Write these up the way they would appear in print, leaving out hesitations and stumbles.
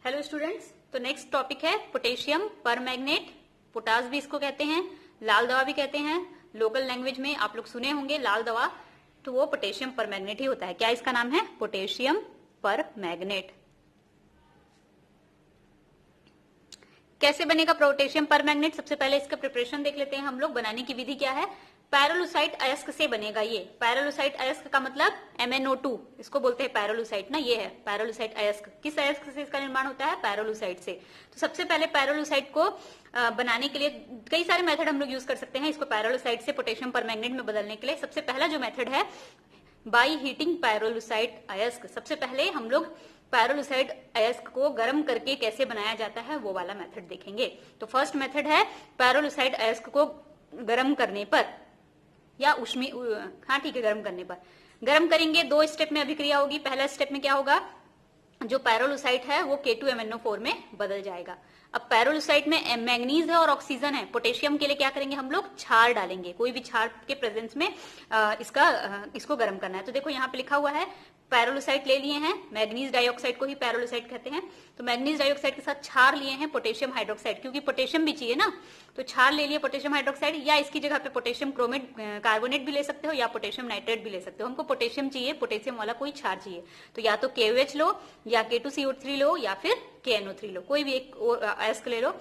Hello students, तो next topic है potassium permanganate. Potash भी इसको कहते हैं, लाल दवा भी कहते हैं। लोकल लैंग्वेज में आप लोग सुने होंगे लाल दवा, तो वो पोटेशियम परमैंगनेट ही होता है। क्या इसका नाम है? Potassium permanganate. कैसे बनेगा पोटेशियम परमैंगनेट? सबसे पहले इसका प्रिपरेशन देख लेते हैं हम लोग। बनाने की विधि क्या है? पैरालुसाइट अयस्क से बनेगा ये। पैरालुसाइट अयस्क का मतलब MnO2, इसको बोलते हैं पैरालुसाइट ना। ये है पैरालुसाइट अयस्क। किस अयस्क से इसका निर्माण होता है? पैरालुसाइट से। तो सबसे पहले पैरालुसाइट को बनाने के लिए कई सारे मेथड हम लोग यूज कर सकते हैं इसको पैरालुसाइट से पोटेशियम परमैंगनेट में बदलने के लिए। सबसे पहला जो मेथड है बाई हीटिंग पैरालुसाइट अयस्क। सबसे पहले हम लोग पैरालुसाइट अयस्क को गर्म करके कैसे बनाया जाता है वो वाला मेथड देखेंगे। तो फर्स्ट मेथड है पैरालुसाइट अयस्क को गर्म करने पर या उष्मी, हाँ ठीक है, गर्म करने पर। गर्म करेंगे, दो स्टेप में अभिक्रिया होगी। पहला स्टेप में क्या होगा? जो पैरालुसाइट है वो K2MnO4 में बदल जाएगा। अब पैरालुसाइट में मैंगनीज है और ऑक्सीजन है। पोटेशियम के लिए क्या करेंगे हम लोग? क्षार डालेंगे। कोई भी क्षार के प्रेजेंस में इसको गर्म करना है। तो देखो यहाँ पे लिखा हुआ है पैरालुसाइट ले लिए हैं, मैग्नीज डाइऑक्साइड को ही पैरालुसाइट कहते हैं। तो मैग्नीज डाइऑक्साइड के साथ क्षार लिए हैं पोटेशियम हाइड्रोक्साइड, क्योंकि पोटेशियम भी चाहिए ना, तो क्षार ले लिए पोटेशियम हाइड्रोक्साइड, या इसकी जगह पे पोटेशियम क्रोमेट कार्बोनेट भी ले सकते हो या पोटेशियम नाइट्रेट भी ले सकते हो। हमको पोटेशियम चाहिए, पोटेशियम वाला कोई क्षार चाहिए, तो या तो KOH लो या K2CO3 लो या फिर KNO3 लो, कोई भी एक अयस्क ले लो।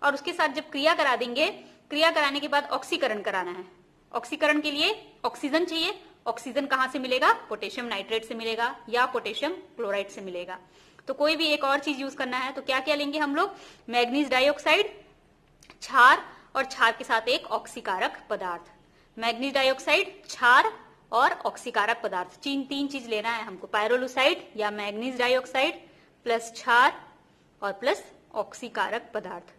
और उसके साथ जब क्रिया करा देंगे, क्रिया कराने के बाद ऑक्सीकरण कराना है। ऑक्सीकरण के लिए ऑक्सीजन चाहिए। ऑक्सीजन कहां से मिलेगा? पोटेशियम नाइट्रेट से मिलेगा या पोटेशियम क्लोराइड से मिलेगा। तो कोई भी एक और चीज यूज करना है तो क्या क्या लेंगे हम लोग? मैग्नीज डाइऑक्साइड, क्षार, और क्षार के साथ एक ऑक्सीकारक पदार्थ। मैग्नीज डाइऑक्साइड, क्षार और ऑक्सीकारक पदार्थ, तीन चीज लेना है हमको। पैरालुसाइड या मैग्नीज डाइऑक्साइड प्लस क्षार और प्लस ऑक्सीकारक पदार्थ।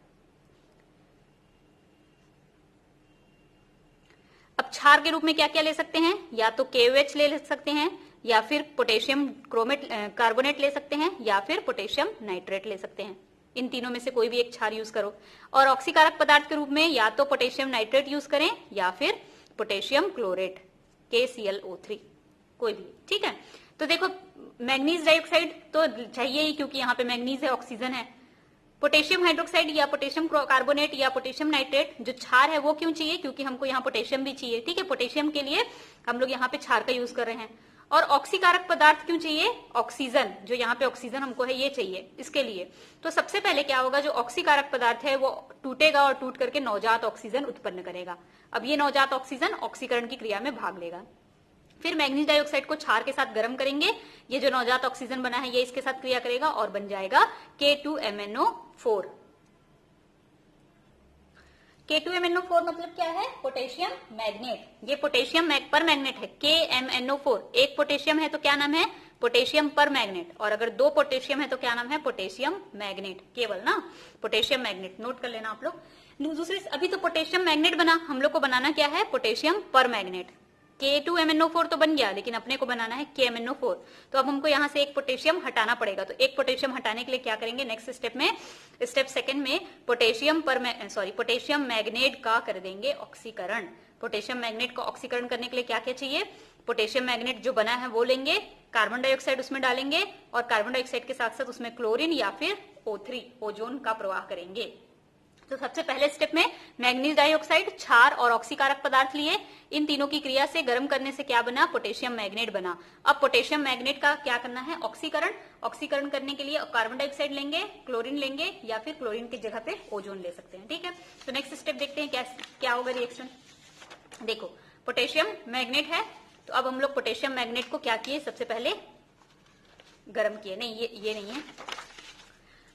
अब क्षार के रूप में क्या क्या ले सकते हैं? या तो KOH ले सकते हैं या फिर पोटेशियम क्रोमेट कार्बोनेट ले सकते हैं या फिर पोटेशियम नाइट्रेट ले सकते हैं। इन तीनों में से कोई भी एक क्षार यूज करो। और ऑक्सीकारक पदार्थ के रूप में या तो पोटेशियम नाइट्रेट यूज करें या फिर पोटेशियम क्लोरेट KClO3, कोई भी, ठीक है। तो देखो मैग्नीज डाइऑक्साइड तो चाहिए ही, क्योंकि यहाँ पे मैग्नीज है, ऑक्सीजन है। पोटेशियम हाइड्रोक्साइड या पोटेशियम कार्बोनेट या पोटेशियम नाइट्रेट जो क्षार है वो क्यों चाहिए? क्योंकि हमको यहाँ पोटेशियम भी चाहिए, ठीक है। पोटेशियम के लिए हम लोग यहाँ पे क्षार का यूज कर रहे हैं। और ऑक्सीकारक पदार्थ क्यों चाहिए? ऑक्सीजन, जो यहाँ पे ऑक्सीजन हमको है ये चाहिए इसके लिए। तो सबसे पहले क्या होगा? जो ऑक्सीकारक पदार्थ है वो टूटेगा और टूट करके नवजात ऑक्सीजन उत्पन्न करेगा। अब ये नवजात ऑक्सीजन ऑक्सीकरण की क्रिया में भाग लेगा। फिर मैग्नीज डाइऑक्साइड को क्षार के साथ गर्म करेंगे, ये जो नवजात ऑक्सीजन बना है ये इसके साथ क्रिया करेगा और बन जाएगा K2MnO4। K2MnO4 मतलब क्या है? Potassium magnet. ये पोटेशियम परमैंगनेट है। KMnO4, एक पोटेशियम है तो क्या नाम है? Potassium permanganate. और अगर दो पोटेशियम है तो क्या नाम है? Potassium magnet. केवल ना पोटेशियम मैग्नेट, नोट कर लेना आप लोग। दूसरे अभी तो पोटेशियम मैग्नेट बना, हम लोग को बनाना क्या है? Potassium permanganate. K2MnO4 तो बन गया, लेकिन अपने को बनाना है KMnO4। तो अब हमको यहाँ से एक पोटेशियम हटाना पड़ेगा। तो एक पोटेशियम हटाने के लिए क्या करेंगे? नेक्स्ट स्टेप में, स्टेप सेकंड में पोटेशियम मैग्नेट का कर देंगे ऑक्सीकरण। पोटेशियम मैग्नेट को ऑक्सीकरण करने के लिए क्या क्या चाहिए? पोटेशियम मैग्नेट जो बना है वो लेंगे, कार्बन डाइऑक्साइड उसमें डालेंगे और कार्बन डाइऑक्साइड के साथ साथ उसमें क्लोरीन या फिर O3 ओजोन का प्रवाह करेंगे। तो सबसे पहले स्टेप में मैग्नीज डाइऑक्साइड, क्षार और ऑक्सीकारक पदार्थ लिए। इन तीनों की क्रिया से गर्म करने से क्या बना? पोटेशियम मैग्नेट बना। अब पोटेशियम मैग्नेट का क्या करना है? ऑक्सीकरण। ऑक्सीकरण करने के लिए कार्बन डाइऑक्साइड लेंगे, क्लोरीन लेंगे या फिर क्लोरीन की जगह पे ओजोन ले सकते हैं, ठीक है। तो नेक्स्ट स्टेप देखते हैं क्या होगा रिएक्शन। देखो पोटेशियम मैग्नेट है, तो अब हम लोग पोटेशियम मैग्नेट को क्या किए? सबसे पहले गर्म किए। नहीं, ये नहीं है।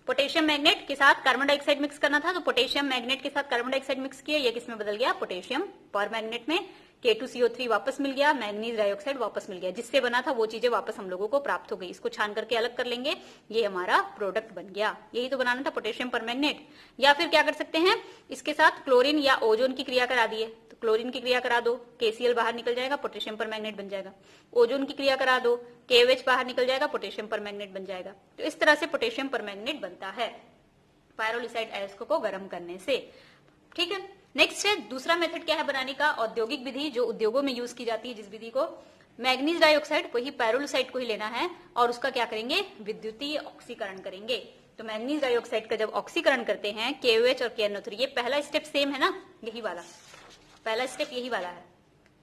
पोटेशियम मैग्नेट के साथ कार्बन डाइऑक्साइड मिक्स करना था, तो पोटेशियम मैग्नेट के साथ कार्बन डाइऑक्साइड मिक्स किया, ये किसमें बदल गया? पोटेशियम परमैंगनेट में। K2CO3 वापस मिल गया, मैग्नीज डाइऑक्साइड वापस मिल गया, जिससे बना था वो चीजें वापस हम लोगों को प्राप्त हो गई। इसको छान करके अलग कर लेंगे, ये हमारा प्रोडक्ट बन गया। यही तो बनाना था पोटेशियम परमैंगनेट। या फिर क्या कर सकते हैं? इसके साथ क्लोरीन या ओजोन की क्रिया करा दिए, तो क्लोरीन की क्रिया करा दो, KCl बाहर निकल जाएगा, पोटेशियम परमैंगनेट बन जाएगा। ओजोन की क्रिया करा दो, KOH बाहर निकल जाएगा, पोटेशियम परमैंगनेट बन जाएगा। तो इस तरह से पोटेशियम परमैंगनेट बनता है पैरालुसाइट अयस्क को गर्म करने से, ठीक है। नेक्स्ट है दूसरा मेथड क्या है बनाने का? औद्योगिक विधि, जो उद्योगों में यूज की जाती है जिस विधि को, मैग्नीज डाइऑक्साइड वही पैरोलुसाइट को ही लेना है और उसका क्या करेंगे, विद्युतीय ऑक्सीकरण करेंगे। तो मैग्नीज डाइऑक्साइड का जब ऑक्सीकरण करते हैं KOH और KNO3, ये पहला स्टेप सेम है ना, यही वाला पहला स्टेप यही वाला है।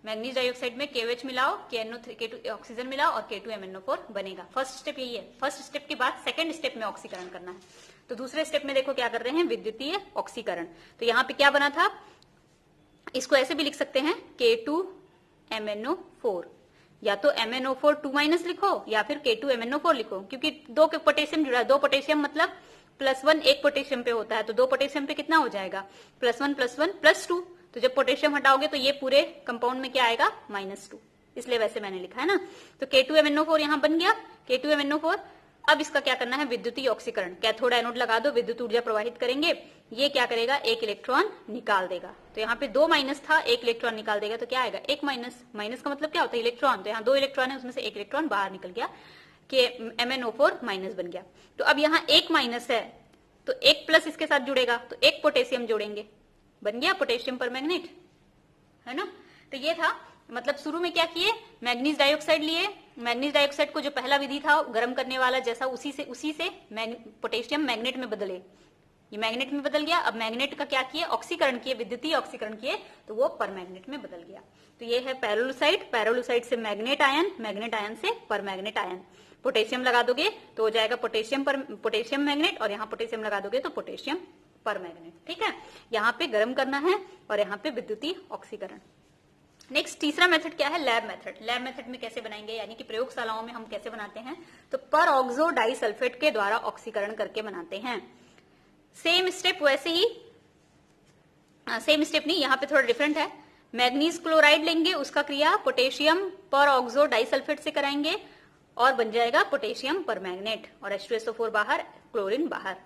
मैग्नीज डाइऑक्साइड में KOH मिलाओ, K2 ऑक्सीजन मिलाओ और K2MnO4 बनेगा। फर्स्ट स्टेप यही है। फर्स्ट स्टेप के बाद सेकंड स्टेप में ऑक्सीकरण करना है। तो दूसरे स्टेप में देखो क्या कर रहे हैं, विद्युतीय ऑक्सीकरण। तो यहाँ पे क्या बना था, इसको ऐसे भी लिख सकते हैं K2MnO4, या तो MnO4 2- लिखो या फिर K2MnO4 लिखो, क्योंकि दो के पोटेशियम जुड़ा है। दो पोटेशियम मतलब +1 एक पोटेशियम पे होता है, तो दो पोटेशियम पे कितना हो जाएगा, +1 +1 +2। तो जब पोटेशियम हटाओगे तो ये पूरे कंपाउंड में क्या आएगा, -2, इसलिए वैसे मैंने लिखा है ना। तो K2MnO4 यहाँ बन गया, K2MnO4। अब इसका क्या करना है, विद्युतीय ऑक्सीकरण। कैथोड एनोड लगा दो, विद्युत ऊर्जा प्रवाहित करेंगे। ये क्या करेगा, एक इलेक्ट्रॉन निकाल देगा। तो यहाँ पे 2 माइनस था, एक इलेक्ट्रॉन निकाल देगा, तो क्या आएगा, 1 माइनस। माइनस का मतलब क्या होता है, इलेक्ट्रॉन। तो यहाँ 2 इलेक्ट्रॉन है, उसमें से एक इलेक्ट्रॉन बाहर निकल गया, कि MnO4 माइनस बन गया। तो अब यहाँ 1 माइनस है, तो 1 प्लस इसके साथ जुड़ेगा, तो 1 पोटेशियम जोड़ेंगे, बन गया पोटेशियम परमैंगनेट, है ना। तो ये था, मतलब शुरू में क्या किए, मैग्नीज डाइऑक्साइड लिए। मैग्नीज डाइऑक्साइड को जो पहला विधि था गर्म करने वाला जैसा, उसी से पोटेशियम मैग्नेट में बदले। ये मैग्नेट में बदल गया। अब मैग्नेट का क्या किए, ऑक्सीकरण किए, विद्युतीय ऑक्सीकरण किए, तो वो परमैग्नेट में बदल गया। तो ये है पैरोलुसाइट। पैरोलुसाइट से मैग्नेट आयन, मैग्नेट आयन से परमैग्नेट आयन। पोटेशियम लगा दोगे तो हो जाएगा पोटेशियम मैग्नेट, और यहाँ पोटेशियम लगा दोगे तो पोटेशियम परमैग्नेट। ठीक है, यहाँ पे गर्म करना है और यहाँ पे विद्युतीय ऑक्सीकरण। नेक्स्ट तीसरा मेथड क्या है, लैब मेथड। लैब मेथड में कैसे बनाएंगे, यानी कि प्रयोगशालाओं में हम कैसे बनाते हैं, तो पर ऑक्सो डाइसल्फेट के द्वारा ऑक्सीकरण करके बनाते हैं। सेम स्टेप वैसे ही, सेम स्टेप नहीं, यहाँ पे थोड़ा डिफरेंट है। मैग्नीज क्लोराइड लेंगे, उसका क्रिया पोटेशियम पर ऑक्सो डाइसल्फेट से कराएंगे और बन जाएगा पोटेशियम परमैंगनेट, और H2SO4 बाहर, क्लोरीन बाहर।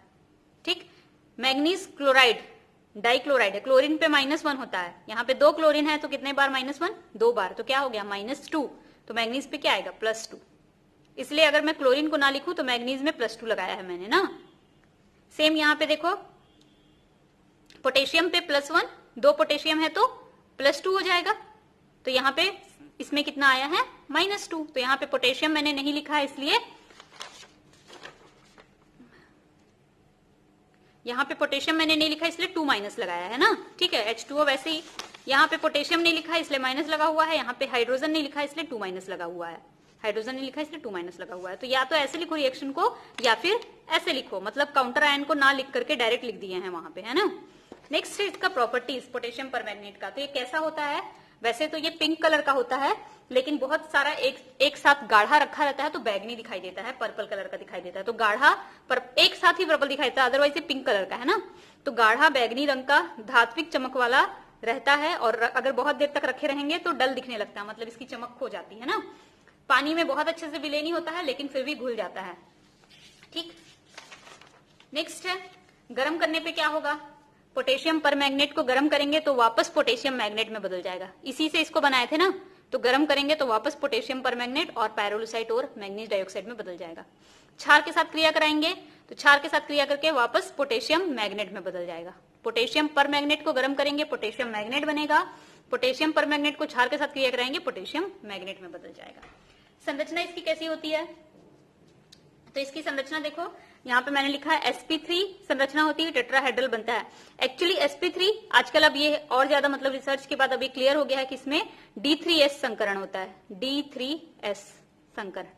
ठीक, मैग्नीज क्लोराइड डाइक्लोराइड है, क्लोरीन पे -1 होता है, यहाँ पे 2 क्लोरीन है तो कितने बार -1, 2 बार, तो क्या हो गया -2। तो मैग्नीज पे क्या आएगा, +2। इसलिए अगर मैं क्लोरीन को ना लिखूं तो मैग्नीज में +2 लगाया है मैंने ना। सेम यहाँ पे देखो, पोटेशियम पे +1, 2 पोटेशियम है तो +2 हो जाएगा। तो यहाँ पे इसमें कितना आया है, -2। तो यहाँ पे पोटेशियम मैंने नहीं लिखा है, इसलिए यहाँ पे पोटेशियम मैंने नहीं लिखा, इसलिए 2- लगाया है ना। ठीक है, H2O वैसे ही, यहाँ पे पोटेशियम नहीं लिखा इसलिए माइनस लगा हुआ है, यहाँ पे हाइड्रोजन नहीं लिखा इसलिए 2- लगा हुआ है, हाइड्रोजन नहीं लिखा इसलिए 2- लगा हुआ है। तो या तो ऐसे लिखो रिएक्शन को, या फिर ऐसे लिखो, मतलब काउंटर आयन को ना लिख करके डायरेक्ट लिख दिए हैं वहां पे, है ना। नेक्स्ट है इसका प्रॉपर्टीज पोटेशियम परमैंगनेट का। तो ये कैसा होता है, वैसे तो ये पिंक कलर का होता है, लेकिन बहुत सारा एक साथ गाढ़ा रखा रहता है तो बैगनी दिखाई देता है, पर्पल कलर का दिखाई देता है। तो गाढ़ा पर एक साथ ही पर्पल दिखाई देता है, अदरवाइज ये पिंक कलर का है ना। तो गाढ़ा बैगनी रंग का धात्विक चमक वाला रहता है, और अगर बहुत देर तक रखे रहेंगे तो डल दिखने लगता है, मतलब इसकी चमक खो जाती है ना। पानी में बहुत अच्छे से विलय नहीं होता है, लेकिन फिर भी घुल जाता है। ठीक, नेक्स्ट है, गर्म करने पे क्या होगा, पोटेशियम परमैंगनेट को गर्म करेंगे तो वापस पोटेशियम मैग्नेट में बदल जाएगा। इसी से इसको बनाए थे ना, तो गर्म करेंगे तो वापस पोटेशियम परमैंगनेट और पैरोलुसाइट और मैग्नीज डाइऑक्साइड में बदल जाएगा। क्षार के साथ क्रिया कराएंगे तो क्षार के साथ क्रिया करके वापस पोटेशियम मैग्नेट में बदल जाएगा। पोटेशियम परमैंगनेट को गर्म करेंगे, पोटेशियम मैग्नेट बनेगा। पोटेशियम परमैंगनेट को क्षार के साथ क्रिया कराएंगे, पोटेशियम मैग्नेट में बदल जाएगा। संरचना इसकी कैसी होती है, तो इसकी संरचना देखो, यहाँ पे मैंने लिखा है sp3 संरचना होती है, टेट्राहेड्रल बनता है। एक्चुअली sp3 आजकल अब ये और ज्यादा मतलब रिसर्च के बाद अभी क्लियर हो गया है कि इसमें D3S संकरण होता है, D3S संकरण।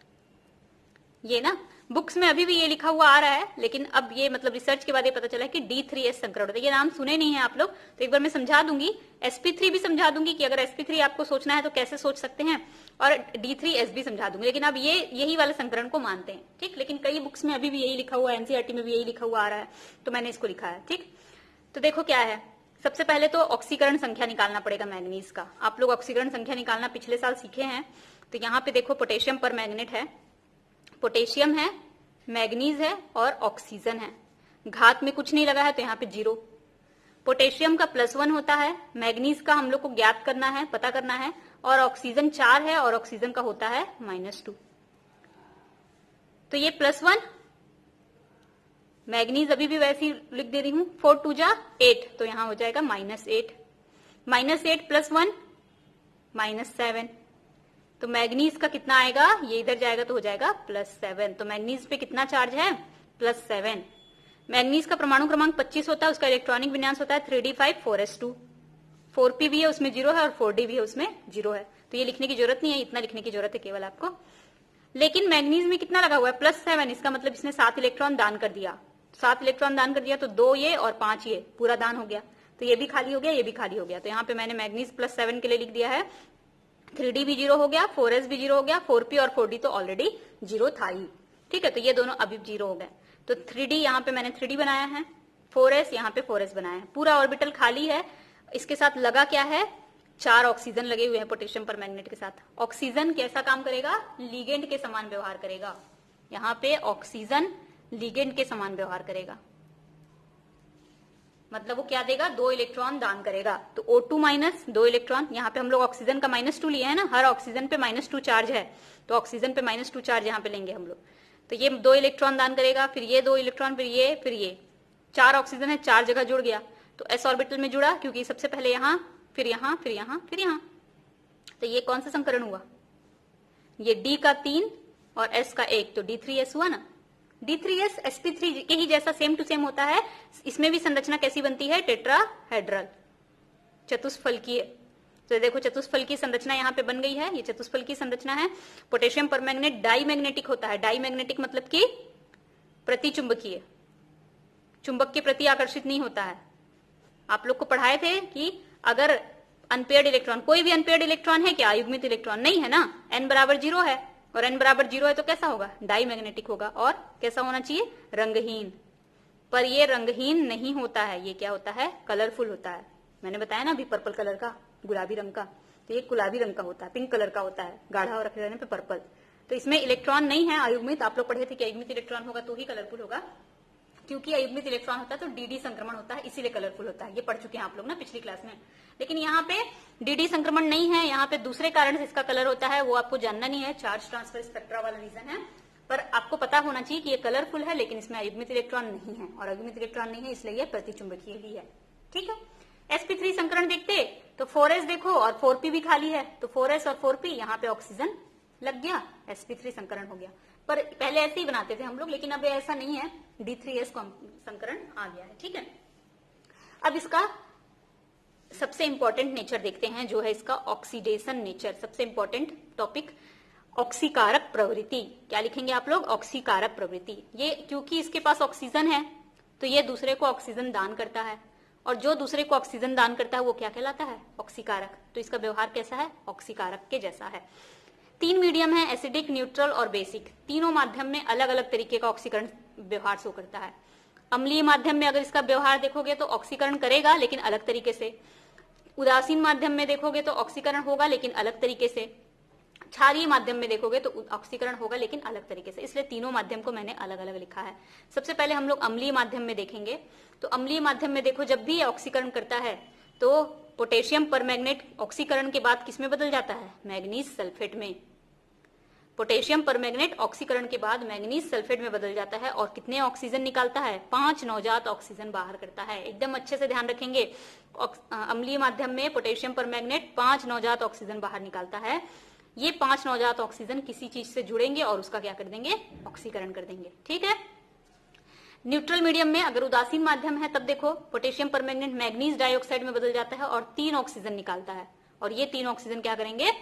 ये ना बुक्स में अभी भी ये लिखा हुआ आ रहा है, लेकिन अब ये मतलब रिसर्च के बाद ये पता चला है कि D3S संकरण होता है। ये नाम सुने नहीं है आप लोग, तो एक बार मैं समझा दूंगी। sp3 भी समझा दूंगी कि अगर sp3 आपको सोचना है तो कैसे सोच सकते हैं, और D3S भी समझा दूंगी, लेकिन अब ये यही वाले संकरण को मानते हैं। ठीक, लेकिन कई बुक्स में अभी भी यही लिखा हुआ है, एनसीईआरटी में भी यही लिखा हुआ आ रहा है, तो मैंने इसको लिखा है। ठीक, तो देखो क्या है, सबसे पहले तो ऑक्सीकरण संख्या निकालना पड़ेगा मैग्नीज का। आप लोग ऑक्सीकरण संख्या निकालना पिछले साल सीखे हैं। तो यहाँ पे देखो पोटेशियम परमैंगनेट है, पोटेशियम है, मैग्नीज है और ऑक्सीजन है। घात में कुछ नहीं लगा है तो यहाँ पे 0। पोटेशियम का +1 होता है, मैग्नीज का हम लोग को ज्ञात करना है, पता करना है, और ऑक्सीजन 4 है और ऑक्सीजन का होता है -2। तो ये +1, मैग्नीज अभी भी वैसे ही लिख दे रही हूं, 4 2 जा 8, तो यहां हो जाएगा -8। -8 +1 -7, तो मैग्नीज का कितना आएगा, ये इधर जाएगा तो हो जाएगा +7। तो मैग्नीज पे कितना चार्ज है, +7। मैग्नीज का परमाणु क्रमांक 25 होता है, उसका इलेक्ट्रॉनिक विन्यास होता है 3d5 4s2। 4p भी है उसमें 0 है और 4d भी है उसमें 0 है, तो ये लिखने की जरूरत नहीं है, इतना लिखने की जरूरत है केवल आपको। लेकिन मैग्नीज में कितना लगा हुआ है, +7, इसका मतलब इसने 7 इलेक्ट्रॉन दान कर दिया। 7 इलेक्ट्रॉन दान कर दिया तो 2 ये और 5 ये पूरा दान हो गया, तो ये भी खाली हो गया, ये भी खाली हो गया। तो यहाँ पे मैंने मैग्नीज +7 के लिए लिख दिया है 3d भी 0 हो गया, 4s भी 0 हो गया, 4p और 4d तो ऑलरेडी 0 था ही। ठीक है, तो ये दोनों अभी 0 हो गए। तो 3d यहाँ पे मैंने 3d बनाया है, 4s यहाँ पे 4s बनाया है, पूरा ऑर्बिटल खाली है। इसके साथ लगा क्या है, 4 ऑक्सीजन लगे हुए हैं पोटेशियम परमैंगनेट के साथ। ऑक्सीजन कैसा काम करेगा, लिगेंड के समान व्यवहार करेगा। यहाँ पे ऑक्सीजन लिगेंड के समान व्यवहार करेगा, मतलब वो क्या देगा, 2 इलेक्ट्रॉन दान करेगा। तो O2 माइनस 2 इलेक्ट्रॉन, यहाँ पे हम लोग ऑक्सीजन का -2 लिया है ना, हर ऑक्सीजन पे -2 चार्ज है, तो ऑक्सीजन पे -2 चार्ज यहाँ पे लेंगे हम लोग। तो ये 2 इलेक्ट्रॉन दान करेगा, फिर ये 2 इलेक्ट्रॉन, फिर ये 4 ऑक्सीजन है, 4 जगह जुड़ गया। तो s ऑर्बिटल में जुड़ा, क्योंकि सबसे पहले यहाँ, फिर यहाँ, फिर यहाँ, फिर यहाँ। तो ये कौन सा संकरण हुआ, ये D का 3 और S का 1, तो D3S हुआ ना। D3S sp3 के ही जैसा सेम टू सेम होता है। इसमें भी संरचना कैसी बनती है, टेट्राहेड्रल, चतुष्फलकीय। तो देखो चतुष्फल की संरचना यहाँ पे बन गई है, ये चतुष्फल की संरचना है। पोटेशियम परमैंगनेट डाईमैग्नेटिक होता है। डाईमैग्नेटिक मतलब कि प्रतिचुंबकीय, चुंबक के प्रति आकर्षित नहीं होता है। आप लोग को पढ़ाए थे कि अगर अनपेयर्ड इलेक्ट्रॉन, कोई भी अनपेयर्ड इलेक्ट्रॉन है क्या, अयुग्मित इलेक्ट्रॉन नहीं है ना, n बराबर 0 है, और n बराबर 0 है तो कैसा होगा, डाईमैग्नेटिक होगा। और कैसा होना चाहिए, रंगहीन। पर ये रंगहीन नहीं होता है, ये क्या होता है, कलरफुल होता है। मैंने बताया ना अभी पर्पल कलर का, गुलाबी रंग का, तो ये गुलाबी रंग का होता है, पिंक कलर का होता है, गाढ़ा रख देने पे पर्पल। तो इसमें इलेक्ट्रॉन नहीं है अयुग्मित। आप लोग पढ़े थे कि अयुग्मित इलेक्ट्रॉन होगा तो ही कलरफुल होगा, क्योंकि अयुग्मित इलेक्ट्रॉन होता है तो dd संक्रमण होता है, इसीलिए कलरफुल होता है। ये पढ़ चुके हैं आप लोग ना पिछली क्लास में। लेकिन यहाँ पे dd संक्रमण नहीं है, यहाँ पे दूसरे कारण से इसका कलर होता है, वो आपको जानना नहीं है, चार्ज ट्रांसफर स्पेक्ट्रा वाला रीजन है। पर आपको पता होना चाहिए कि ये कलरफुल है, लेकिन इसमें अयुग्मित इलेक्ट्रॉन नहीं है, और अयुग्मित इलेक्ट्रॉन नहीं है इसलिए ये प्रतिचुंबकीय भी है। ठीक है, sp3 संकरण देखते तो 4s देखो और 4p भी खाली है, तो 4s और 4p यहाँ पे ऑक्सीजन लग गया, sp3 संकरण हो गया। पर पहले ऐसे ही बनाते थे हम लोग, लेकिन अब ऐसा नहीं है, D3S संकरण आ गया है। ठीक है, अब इसका सबसे इंपॉर्टेंट नेचर देखते हैं, जो है इसका ऑक्सीडेशन नेचर। सबसे इंपॉर्टेंट टॉपिक ऑक्सीकारक प्रवृत्ति। क्या लिखेंगे आप लोग, ऑक्सीकारक प्रवृत्ति। ये क्योंकि इसके पास ऑक्सीजन है तो ये दूसरे को ऑक्सीजन दान करता है, और जो दूसरे को ऑक्सीजन दान करता है वो क्या कहलाता है, ऑक्सीकारक। तो इसका व्यवहार कैसा है, ऑक्सीकारक के जैसा है। 3 मीडियम है, एसिडिक, न्यूट्रल और बेसिक। तीनों माध्यम में अलग अलग तरीके का ऑक्सीकरण व्यवहार शो करता है। अम्लीय माध्यम में अगर इसका व्यवहार देखोगे तो ऑक्सीकरण करेगा लेकिन अलग तरीके से। उदासीन माध्यम में देखोगे तो ऑक्सीकरण होगा लेकिन अलग तरीके से। क्षारीय माध्यम में देखोगे तो ऑक्सीकरण होगा लेकिन अलग तरीके से। इसलिए तीनों माध्यम को मैंने अलग अलग लिखा है। सबसे पहले हम लोग अम्लीय माध्यम में देखेंगे। तो अम्लीय माध्यम में देखो, जब भी ऑक्सीकरण करता है तो पोटेशियम परमैंगनेट ऑक्सीकरण के बाद किसमें बदल जाता है, मैग्नीज सल्फेट में। पोटेशियम परमैंगनेट ऑक्सीकरण के बाद मैग्नीज सल्फेट में बदल जाता है, और कितने ऑक्सीजन निकालता है, 5 नवजात ऑक्सीजन बाहर करता है। एकदम अच्छे से ध्यान रखेंगे, अम्लीय माध्यम में पोटेशियम परमैंगनेट 5 नवजात ऑक्सीजन बाहर निकालता है। ये 5 नवजात ऑक्सीजन किसी चीज से जुड़ेंगे और उसका क्या कर देंगे, ऑक्सीकरण कर देंगे। ठीक है, न्यूट्रल मीडियम में अगर उदासीन माध्यम है तब देखो पोटेशियम परमैंगनेट मैग्नीज डाइऑक्साइड में बदल जाता है और 3 ऑक्सीजन निकालता है, और ये 3 ऑक्सीजन क्या करेंगे,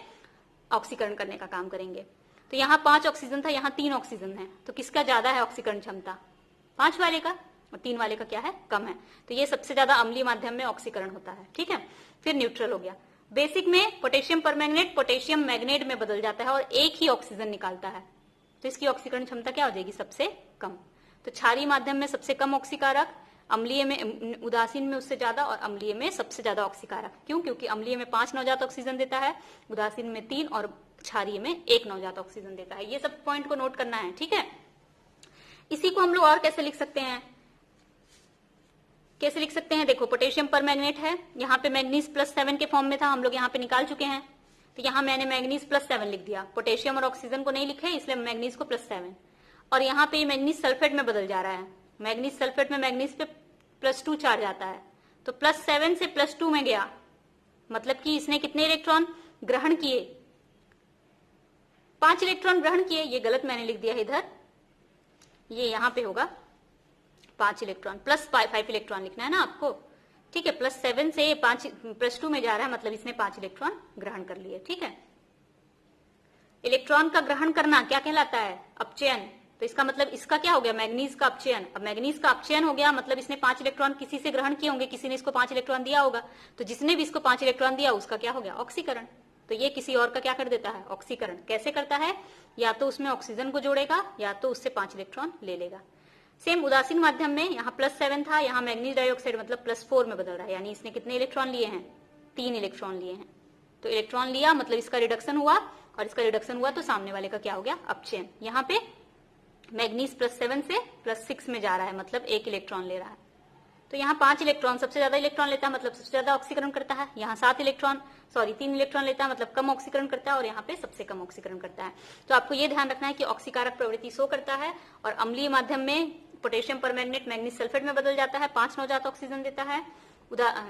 ऑक्सीकरण करने का काम करेंगे। तो यहाँ 5 ऑक्सीजन था, यहाँ 3 ऑक्सीजन है, तो किसका ज्यादा है ऑक्सीकरण क्षमता, 5 वाले का, और 3 वाले का क्या है, कम है। तो ये सबसे ज्यादा अम्लीय माध्यम में ऑक्सीकरण होता है। ठीक है, फिर न्यूट्रल हो गया। बेसिक में पोटेशियम परमैंगनेट पोटेशियम मैग्नेट में बदल जाता है और एक ही ऑक्सीजन निकालता है, तो इसकी ऑक्सीकरण क्षमता क्या हो जाएगी, सबसे कम। तो क्षारीय माध्यम में सबसे कम ऑक्सीकारक, अम्लीय में, उदासीन में उससे ज्यादा, और अम्लीय में सबसे ज्यादा ऑक्सीकारक। क्यों, क्योंकि अम्लीय में 5 नवजात ऑक्सीजन देता है, उदासीन में 3, और क्षारीय में 1 नवजात ऑक्सीजन देता है। ये सब पॉइंट को नोट करना है। ठीक है, इसी को हम लोग और कैसे लिख सकते हैं, कैसे लिख सकते हैं, देखो पोटेशियम परमैंगनेट है, यहाँ पे मैग्नीज +7 के फॉर्म में था, हम लोग यहाँ पे निकाल चुके हैं, तो यहाँ मैंने मैग्नीज +7 लिख दिया। पोटेशियम और ऑक्सीजन को नहीं लिखे इसलिए मैग्नीज को +7, और यहाँ पे मैग्नीज सल्फेट में बदल जा रहा है। मैग्नीज सल्फेट में मैग्नीज पे +2 चार्ज आता है, तो +7 से +2 में गया, मतलब कि इसने कितने इलेक्ट्रॉन ग्रहण किए, 5 इलेक्ट्रॉन ग्रहण किए, ये गलत मैंने लिख दिया है इधर, ये यहाँ पे होगा 5 इलेक्ट्रॉन प्लस 5 इलेक्ट्रॉन लिखना है ना आपको, ठीक है। +7 से 5 +2 में जा रहा है, मतलब इसने 5 इलेक्ट्रॉन ग्रहण कर लिए, ठीक है। इलेक्ट्रॉन का ग्रहण करना क्या कहलाता है? अपचयन। तो इसका मतलब इसका क्या हो गया? मैग्नीज का अपचयन। अब मैग्नीज का अपचयन हो गया मतलब इसने 5 इलेक्ट्रॉन किसी से ग्रहण किए होंगे, किसी ने इसको 5 इलेक्ट्रॉन दिया होगा, तो जिसने भी इसको 5 इलेक्ट्रॉन दिया उसका क्या हो गया? ऑक्सीकरण। तो ये किसी और का क्या कर देता है? ऑक्सीकरण। कैसे करता है? या तो उसमें ऑक्सीजन को जोड़ेगा या तो उससे 5 इलेक्ट्रॉन ले लेगा। सेम उदासीन माध्यम में यहाँ +7 था, यहाँ मैग्नीज डाइऑक्साइड मतलब +4 में बदल रहा है, यानी इसने कितने इलेक्ट्रॉन लिए हैं? 3 इलेक्ट्रॉन लिए हैं। तो इलेक्ट्रॉन लिया मतलब इसका रिडक्शन हुआ, और इसका रिडक्शन हुआ तो सामने वाले का क्या हो गया? अपचयन। यहाँ पे मैग्नीज +7 से +6 में जा रहा है, मतलब 1 इलेक्ट्रॉन ले रहा है। तो यहाँ 5 इलेक्ट्रॉन सबसे ज्यादा इलेक्ट्रॉन लेता है, मतलब सबसे ज्यादा ऑक्सीकरण करता है। यहाँ 3 इलेक्ट्रॉन लेता है, मतलब कम ऑक्सीकरण करता है, और यहाँ पे सबसे कम ऑक्सीकरण करता है। तो आपको ये ध्यान रखना है कि ऑक्सीकारक प्रवृत्ति शो करता है, और अम्लीय माध्यम में पोटेशियम परमैंगनेट मैग्नीज सल्फेट में बदल जाता है, 5 नवजात ऑक्सीजन देता है,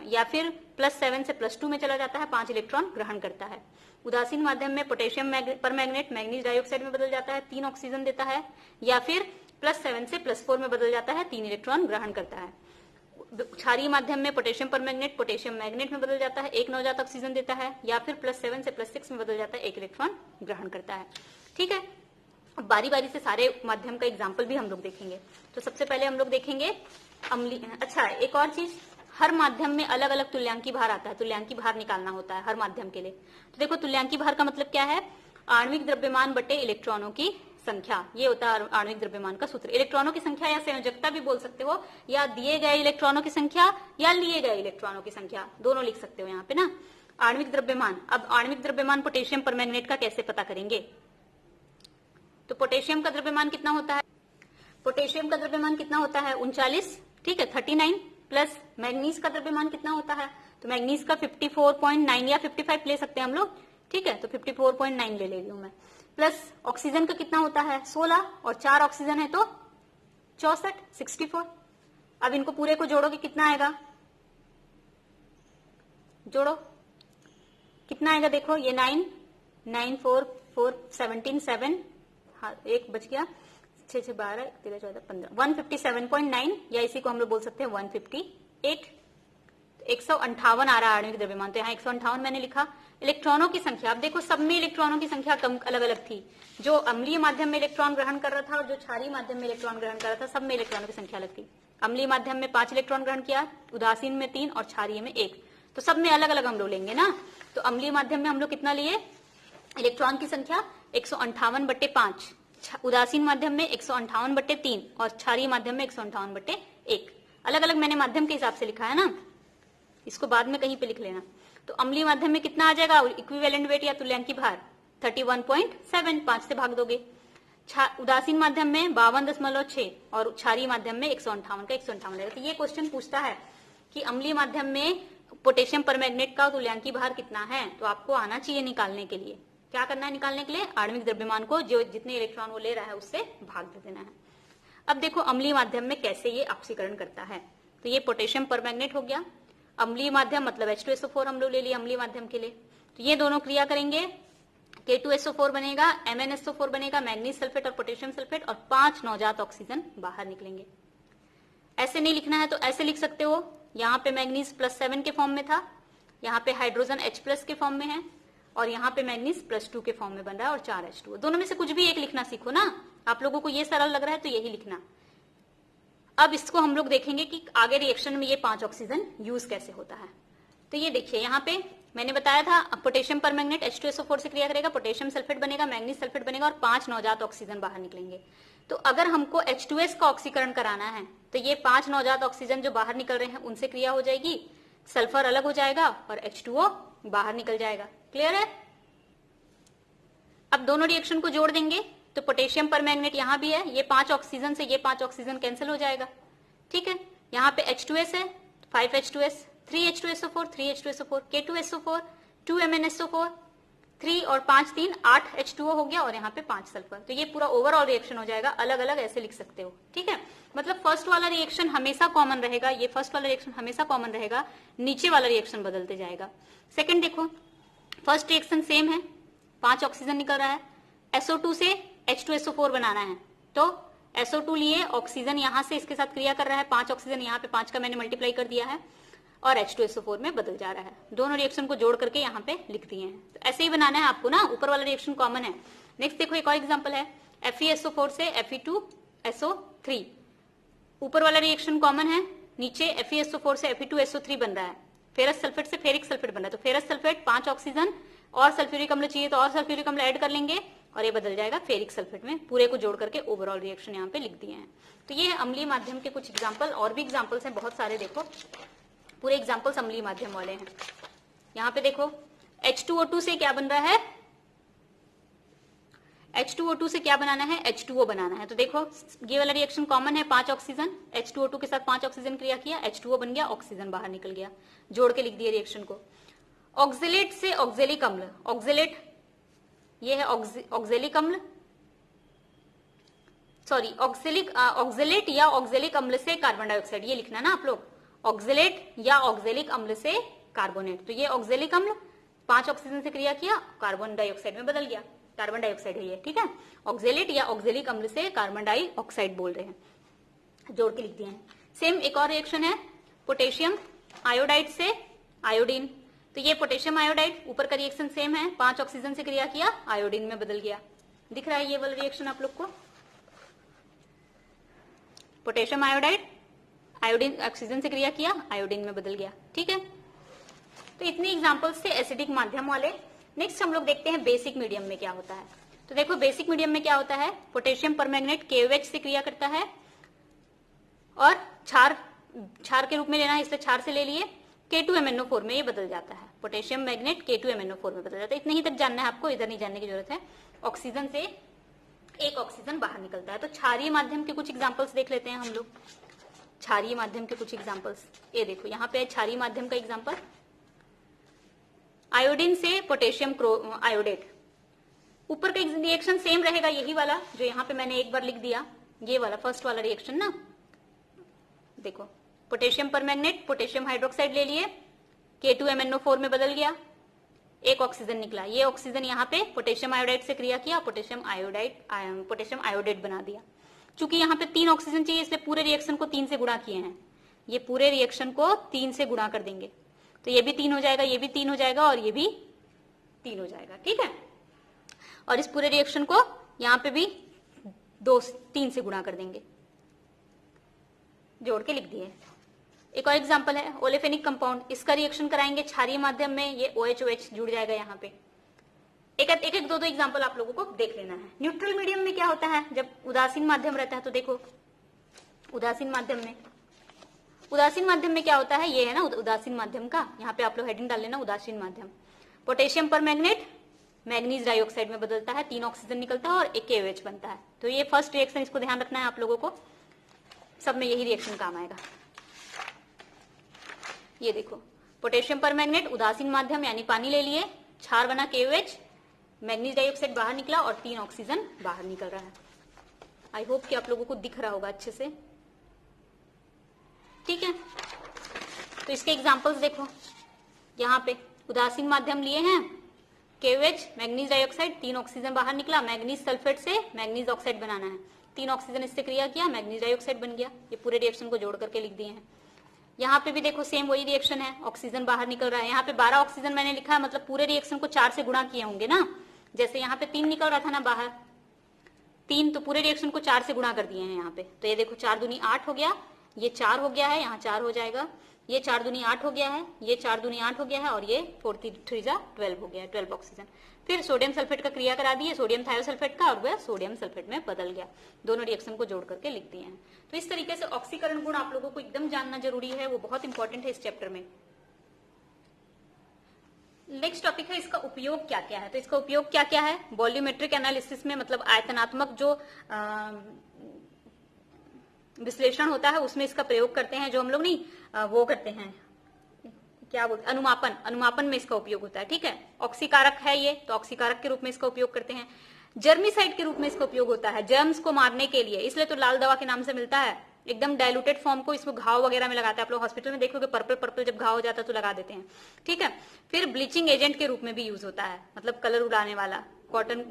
या फिर +7 से +2 में चला जाता है, 5 इलेक्ट्रॉन ग्रहण करता है। उदासीन माध्यम में पोटेशियम परमैंगनेट मैग्नीज डाइऑक्साइड में बदल जाता है, 3 ऑक्सीजन देता है, या फिर +7 से +4 में बदल जाता है, 3 इलेक्ट्रॉन ग्रहण करता है। क्षारीय माध्यम में पोटेशियम परमैंगनेट पोटेशियम मैग्नेट में बदल जाता है, 1 नवजात ऑक्सीजन देता है, या फिर +7 से +6 में बदल जाता है, 1 इलेक्ट्रॉन ग्रहण करता है, ठीक है। अब बारी बारी से सारे माध्यम का एग्जाम्पल भी हम लोग देखेंगे। तो सबसे पहले हम लोग देखेंगे अम्लीय। अच्छा, एक और चीज, हर माध्यम में अलग अलग तुल्यांकी भार आता है, तुल्यांकी भार निकालना होता है हर माध्यम के लिए। तो देखो तुल्यांकी भार का मतलब क्या है? आणविक द्रव्यमान बटे इलेक्ट्रॉनों की संख्या, ये होता है आणविक द्रव्यमान का सूत्र। इलेक्ट्रॉनों की संख्या या संयोजकता भी बोल सकते हो, या दिए गए इलेक्ट्रॉनों की संख्या या लिए गए इलेक्ट्रॉनों की संख्या, दोनों लिख सकते हो यहाँ पे ना। आणविक द्रव्यमान, अब आणविक द्रव्यमान पोटेशियम परमैंगनेट का कैसे पता करेंगे? तो पोटेशियम का द्रव्यमान कितना होता है? पोटेशियम का द्रव्यमान कितना होता है? 39, ठीक है, 39 प्लस मैग्नीज का द्रव्यमान कितना होता है? तो मैग्नीज का 54.9 या 55 ले सकते हैं हम लोग, ठीक है, तो 54.9 ले रही हूं मैं। प्लस ऑक्सीजन का कितना होता है? 16, और 4 ऑक्सीजन है तो 64, 64। अब इनको पूरे को जोड़ोगे कितना आएगा? जोड़ो कितना आएगा? देखो ये 9 4 4 17 7, हाँ एक बच गया, 6 6 12 13 14 15, 157.9, या इसी को हम लोग बोल सकते हैं 158। 158 आ रहा है आणविक द्रव्यमान, तो यहाँ 158 मैंने लिखा। इलेक्ट्रॉनों की संख्या, अब देखो सब में इलेक्ट्रॉनों की संख्या कम अलग अलग थी। जो अम्लीय माध्यम में इलेक्ट्रॉन ग्रहण कर रहा था और जो क्षारीय माध्यम में इलेक्ट्रॉन ग्रहण कर रहा था, सब में इलेक्ट्रॉनों की संख्या अलग थी। अम्लीय माध्यम में 5 इलेक्ट्रॉन ग्रहण किया, उदासीन में 3 और क्षारीय में 1, तो सब में अलग अलग हम लोग लेंगे ना। तो अम्लीय माध्यम में हम लोग कितना लिए? इलेक्ट्रॉन की संख्या 158/5, उदासीन माध्यम में 158/3 और क्षारीय माध्यम में 158/1। अलग अलग मैंने माध्यम के हिसाब से लिखा है ना, इसको बाद में कहीं पे लिख लेना। तो अम्लीय माध्यम में कितना आ जाएगा इक्विवेलेंट वेट या तुल्यांकी भार? 31.7, 5 से भाग दोगे। उदासीन माध्यम में 52.6 और क्षारीय माध्यम में 158 का 158 रहेगा। तो ये क्वेश्चन पूछता है कि अम्लीय माध्यम में पोटेशियम परमैंगनेट का तुल्यांकी भार कितना है, तो आपको आना चाहिए निकालने के लिए। क्या करना है निकालने के लिए? आणविक द्रव्यमान को जो जितने इलेक्ट्रॉन वो ले रहा है उससे भाग दे देना है। अब देखो अम्लीय माध्यम में कैसे ये ऑक्सीकरण करता है। तो ये पोटेशियम परमैंगनेट हो गया। अम्लीय माध्यम मतलब H2SO4 हम लोग ले लिए अम्लीय माध्यम के लिए। तो ये दोनों क्रिया करेंगे, K2SO4 बनेगा, MnSO4 बनेगा, मैग्नीज सल्फेट और पोटेशियम सल्फेट, और 5 नवजात ऑक्सीजन बाहर निकलेंगे। ऐसे नहीं लिखना है तो ऐसे लिख सकते हो, यहाँ पे मैग्नीज +7 के फॉर्म में था, यहाँ पे हाइड्रोजन H+ के फॉर्म में है, और यहाँ पे मैग्नीज +2 के फॉर्म में बन रहा है, और 4 H2। दोनों में से कुछ भी एक लिखना सीखो ना। आप लोगों को ये सरल लग रहा है तो यही लिखना। अब इसको हम लोग देखेंगे कि आगे रिएक्शन में ये 5 ऑक्सीजन यूज कैसे होता है। तो ये देखिए यहाँ पे मैंने बताया था पोटेशियम परमैंगनेट H2SO4 से क्रिया करेगा, पोटेशियम सल्फेट बनेगा, मैग्नीज सल्फेट बनेगा, और 5 नवजात ऑक्सीजन बाहर निकलेंगे। तो अगर हमको H2S का ऑक्सीकरण कराना है तो ये 5 नवजात ऑक्सीजन जो बाहर निकल रहे हैं उनसे क्रिया हो जाएगी, सल्फर अलग हो जाएगा और H2O बाहर निकल जाएगा। क्लियर है? अब दोनों रिएक्शन को जोड़ देंगे तो पोटेशियम परमैंगनेट यहाँ भी है, ये 5 ऑक्सीजन से ये 5 ऑक्सीजन कैंसिल हो जाएगा, ठीक है। यहाँ पे H2S है, 5 H2S, 3 H2SO4, 3 H2SO4, K2SO4, 2 MnSO4, 3 और 5 3 8 H2O हो गया, और यहाँ पे 5 सल्फर। तो ये पूरा ओवरऑल रिएक्शन हो जाएगा, अलग अलग ऐसे लिख सकते हो, ठीक है। मतलब फर्स्ट वाला रिएक्शन हमेशा कॉमन रहेगा, ये फर्स्ट वाला रिएक्शन हमेशा कॉमन रहेगा, नीचे वाला रिएक्शन बदलते जाएगा। सेकंड देखो, फर्स्ट रिएक्शन सेम है, 5 ऑक्सीजन निकल रहा है, SO2 से H2SO4 बनाना है, तो SO2 लिए, ऑक्सीजन यहां से इसके साथ क्रिया कर रहा है, 5 ऑक्सीजन यहाँ पे 5 का मैंने मल्टीप्लाई कर दिया है और H2SO4 में बदल जा रहा है। दोनों रिएक्शन को जोड़ करके यहाँ पे लिख दिए हैं। तो ऐसे ही बनाना है आपको ना, ऊपर वाला रिएक्शन कॉमन है। नेक्स्ट देखो एक और एग्जांपल है, FeSO4 से Fe2SO3, ऊपर वाला रिएक्शन कॉमन है, नीचे FeSO4 से Fe2SO3 बन रहा है, फेरस सल्फेट से फेरिक सल्फेट बन रहा है, तो फेरस सल्फेट 5 ऑक्सीजन और सल्फ्यूरिक अम्ल चाहिए तो और सल्फ्यूरिक अम्ल ऐड कर लेंगे और ये बदल जाएगा फेरिक सल्फेट में। पूरे को जोड़ करके ओवरऑल रिएक्शन यहाँ पे लिख दिए हैं। तो ये है अम्लीय माध्यम के कुछ एग्जाम्पल, और भी एग्जाम्पल्स हैं बहुत सारे, देखो पूरे एग्जाम्पल्स अम्लीय माध्यम वाले हैं। यहाँ पे देखो H2O2 से क्या बन रहा है, H2O2 से क्या बनाना है, H2O बनाना है। तो देखो ये वाला रिएक्शन कॉमन है, 5 ऑक्सीजन, H2O2 के साथ 5 ऑक्सीजन क्रिया किया, H2O बन गया, ऑक्सीजन बाहर निकल गया, जोड़ के लिख दिया रिएक्शन को। ऑक्जेलेट से ऑक्जेलिक अम्ल, ऑक्जेलेट ये है ऑक्जेलिक अम्ल, सॉरी ऑक्जेलेट या ऑक्जेलिक अम्ल से कार्बन डाइऑक्साइड, ये लिखना ना आप लोग, ऑक्जेलेट या ऑक्जेलिक अम्ल से कार्बोनेट। तो ये ऑक्जेलिक अम्ल 5 ऑक्सीजन से क्रिया किया, कार्बन डाइऑक्साइड में बदल गया, कार्बन डाइऑक्साइड है ये, ठीक है। ऑक्जेलेट या ऑक्जेलिक अम्ल से कार्बन डाइऑक्साइड बोल रहे हैं, जोड़ के लिख दिए हैं। सेम एक और रिएक्शन है पोटेशियम आयोडाइड से आयोडीन, तो ये पोटेशियम आयोडाइड, ऊपर का रिएक्शन सेम है, 5 ऑक्सीजन से क्रिया किया, आयोडीन में बदल गया। दिख रहा है ये वाला रिएक्शन आप लोग को, पोटेशियम आयोडाइड, आयोडीन ऑक्सीजन से क्रिया किया, आयोडीन में बदल गया, ठीक है। तो इतने एग्जांपल्स थे एसिडिक माध्यम वाले। नेक्स्ट हम लोग देखते हैं बेसिक मीडियम में क्या होता है। तो देखो बेसिक मीडियम में क्या होता है, पोटेशियम परमैंगनेट KOH से क्रिया करता है और क्षार के रूप में लेना है, इसलिए क्षार से ले लिए, K2MnO4 में ये बदल जाता है, पोटेशियम मैग्नेट K2MnO4 में बदल जाता है। इतने ही तक जानना है आपको, इधर नहीं जानने की जरूरत है। ऑक्सीजन से एक ऑक्सीजन बाहर निकलता है। तो क्षारीय माध्यम के कुछ एग्जाम्पल्स देख लेते हैं हम लोग, क्षारीय माध्यम के कुछ एग्जाम्पल्स। ये देखो यहाँ पे क्षारीय माध्यम का एग्जाम्पल, आयोडीन से पोटेशियम आयोडेट, ऊपर का रिएक्शन सेम रहेगा, यही वाला जो यहाँ पे मैंने एक बार लिख दिया, ये वाला फर्स्ट वाला रिएक्शन ना। देखो पोटेशियम परमैंगनेट पोटेशियम हाइड्रोक्साइड ले लिए, K2MnO4 में बदल गया, एक ऑक्सीजन निकला, ये ऑक्सीजन यहाँ पे पोटेशियम आयोडाइड से क्रिया किया, पोटेशियम आयोडेट बना दिया। चूंकि यहाँ पे 3 ऑक्सीजन चाहिए, इसलिए पूरे रिएक्शन को 3 से गुणा किए हैं, ये पूरे रिएक्शन को 3 से गुणा कर देंगे, तो ये भी 3 हो जाएगा, ये भी 3 हो जाएगा और ये भी 3 हो जाएगा, ठीक है। और इस पूरे रिएक्शन को यहाँ पे भी 3 से गुणा कर देंगे, जोड़ के लिख दिए। एक और एग्जांपल है ओलेफेनिक कंपाउंड, इसका रिएक्शन कराएंगे क्षारीय माध्यम में, ये OH जुड़ जाएगा यहाँ पे। एक दो एग्जांपल आप लोगों को देख लेना है। न्यूट्रल मीडियम में क्या होता है, जब उदासीन माध्यम रहता है, तो देखो उदासीन माध्यम में क्या होता है, ये है ना उदासीन माध्यम का, यहाँ पे आप लोग हेडिंग डाल लेना उदासीन माध्यम। पोटेशियम परमैंगनेट मैग्नीज डाइऑक्साइड में बदलता है, 3 ऑक्सीजन निकलता है और एक KOH बनता है। तो ये फर्स्ट रिएक्शन, इसको ध्यान रखना है आप लोगों को, सब में यही रिएक्शन काम आएगा। ये देखो पोटेशियम परमैंगनेट उदासीन माध्यम यानी पानी ले लिए, क्षार बना KOH, मैग्नीज डाइऑक्साइड बाहर निकला और 3 ऑक्सीजन बाहर निकल रहा है। आई होप कि आप लोगों को दिख रहा होगा अच्छे से, ठीक है। तो इसके एग्जांपल्स देखो, यहाँ पे उदासीन माध्यम लिए हैं, KOH मैग्नीज डाइऑक्साइड, 3 ऑक्सीजन बाहर निकला, मैग्नीज सल्फेट से मैग्नीज ऑक्साइड बनाना है, 3 ऑक्सीजन इससे क्रिया किया, मैग्नीज डाइऑक्साइड बन गया। ये पूरे रिएक्शन को जोड़ करके लिख दिए हैं। यहाँ पे भी देखो सेम वही रिएक्शन है, ऑक्सीजन बाहर निकल रहा है, यहाँ पे 12 ऑक्सीजन मैंने लिखा है, मतलब पूरे रिएक्शन को 4 से गुणा किए होंगे ना, जैसे यहाँ पे 3 निकल रहा था ना बाहर, 3, तो पूरे रिएक्शन को 4 से गुणा कर दिए हैं यहाँ पे। तो ये देखो 4 दूनी 8 हो गया, ये 4 हो गया है, यहाँ 4 हो जाएगा, ये 4 दूनी 8 हो गया है, ये 4 दूनी 8 हो गया है और ये 4 3 जा 12 हो गया है, 12 ऑक्सीजन। फिर सोडियम सल्फेट का क्रिया करा दिए, सोडियम थायोसल्फेट का, और वह सोडियम सल्फेट में बदल गया। दोनों रिएक्शन को जोड़ करके लिख दिए हैं। तो इस तरीके से ऑक्सीकरण गुण आप लोगों को एकदम जानना जरूरी है, वो बहुत इंपॉर्टेंट है इस चैप्टर में। नेक्स्ट टॉपिक है इसका उपयोग क्या क्या है। तो इसका उपयोग क्या क्या है, वॉल्यूमेट्रिक एनालिसिस में, मतलब आयतनात्मक जो विश्लेषण होता है उसमें इसका प्रयोग करते हैं, जो हम लोग नहीं वो करते हैं, क्या बोलते, अनुमापन में इसका उपयोग होता है, ठीक है। ऑक्सीकारक है ये, तो ऑक्सीकारक के रूप में इसका उपयोग करते हैं। जर्मिसाइड के रूप में इसका उपयोग होता है, जर्म्स को मारने के लिए, इसलिए तो लाल दवा के नाम से मिलता है। एकदम डाइल्यूटेड फॉर्म को इसको घाव वगैरह में लगाते हैं, आप लोग हॉस्पिटल में देखोगे पर्पल पर्पल जब घाव हो जाता है तो लगा देते हैं, ठीक है। फिर ब्लीचिंग एजेंट के रूप में भी यूज होता है, मतलब कलर उड़ाने वाला, कॉटन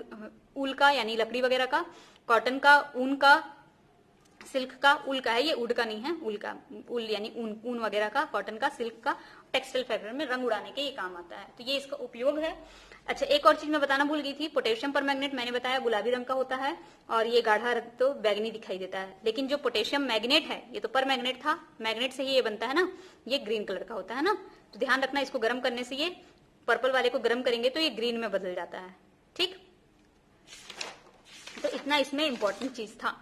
ऊल का यानी लकड़ी वगैरह का, कॉटन का, ऊन का, सिल्क का, ऊल का है ये, वुड का नहीं है, ऊल का, ऊल यानी ऊन, ऊन वगैरह का, कॉटन का, सिल्क का, टेक्सटाइल फैब्रिक में रंग उड़ाने के ये काम आता है, तो ये इसका उपयोग है। अच्छा, एक और चीज मैं बताना भूल गई थी, पोटेशियम परमैंगनेट मैंने बताया गुलाबी रंग का होता है और ये गाढ़ा रंग तो बैगनी दिखाई देता है, लेकिन जो पोटेशियम मैग्नेट है ये तो परमैंगनेट था, मैग्नेट से ही ये बनता है ना, ये ग्रीन कलर का होता है ना, तो ध्यान रखना इसको गर्म करने से, ये पर्पल वाले को गर्म करेंगे तो ये ग्रीन में बदल जाता है। ठीक, तो इतना इसमें इंपॉर्टेंट चीज था।